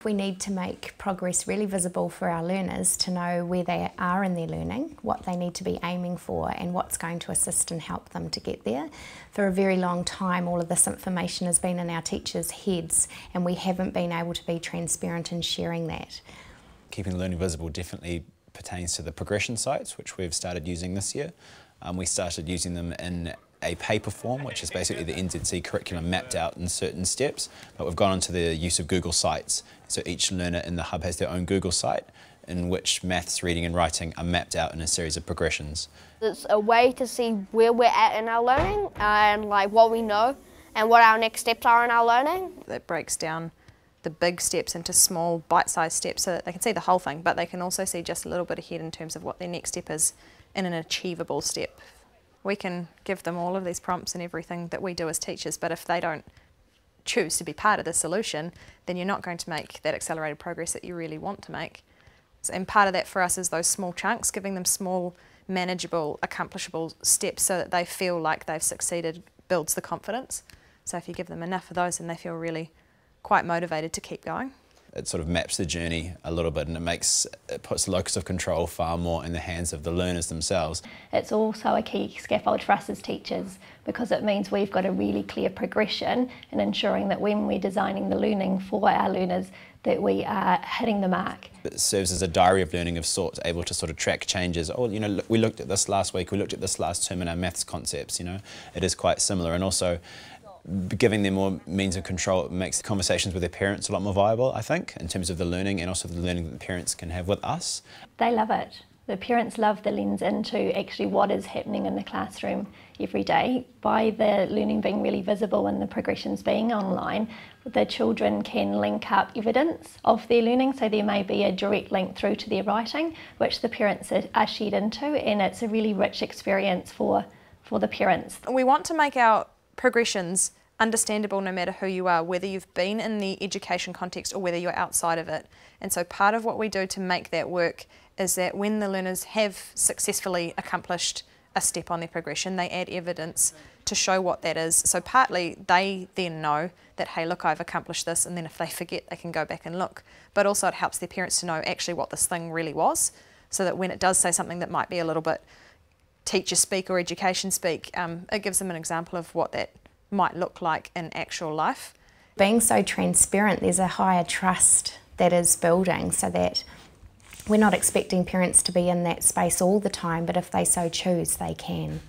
We need to make progress really visible for our learners to know where they are in their learning, what they need to be aiming for and what's going to assist and help them to get there. For a very long time all of this information has been in our teachers' heads and we haven't been able to be transparent in sharing that. Keeping learning visible definitely pertains to the progression sites, which we've started using this year. We started using them in a paper form, which is basically the NZC curriculum mapped out in certain steps, but we've gone on to the use of Google Sites. So each learner in the hub has their own Google site in which maths, reading and writing are mapped out in a series of progressions. It's a way to see where we're at in our learning and like what we know and what our next steps are in our learning. It breaks down the big steps into small bite-sized steps so that they can see the whole thing, but they can also see just a little bit ahead in terms of what their next step is in an achievable step. We can give them all of these prompts and everything that we do as teachers, but if they don't choose to be part of the solution, then you're not going to make that accelerated progress that you really want to make. And part of that for us is those small chunks, giving them small, manageable, accomplishable steps so that they feel like they've succeeded builds the confidence. So if you give them enough of those, then they feel really quite motivated to keep going. It sort of maps the journey a little bit and it puts the locus of control far more in the hands of the learners themselves. It's also a key scaffold for us as teachers because it means we've got a really clear progression in ensuring that when we're designing the learning for our learners that we are hitting the mark. It serves as a diary of learning of sorts, able to sort of track changes. Oh, you know, we looked at this last week, we looked at this last term in our maths concepts, you know. It is quite similar, and also giving them more means of control makes the conversations with their parents a lot more viable, I think, in terms of the learning and also the learning that the parents can have with us. They love it. The parents love the lens into actually what is happening in the classroom every day. By the learning being really visible and the progressions being online, the children can link up evidence of their learning, so there may be a direct link through to their writing, which the parents are shared into, and it's a really rich experience for the parents. We want to make our progressions understandable no matter who you are, whether you've been in the education context or whether you're outside of it. And so part of what we do to make that work is that when the learners have successfully accomplished a step on their progression, they add evidence to show what that is. So partly they then know that, hey, look, I've accomplished this, and then if they forget, they can go back and look. But also it helps their parents to know actually what this thing really was, so that when it does say something that might be a little bit teacher speak or education speak, it gives them an example of what that might look like in actual life. Being so transparent, there's a higher trust that is building so that we're not expecting parents to be in that space all the time, but if they so choose, they can.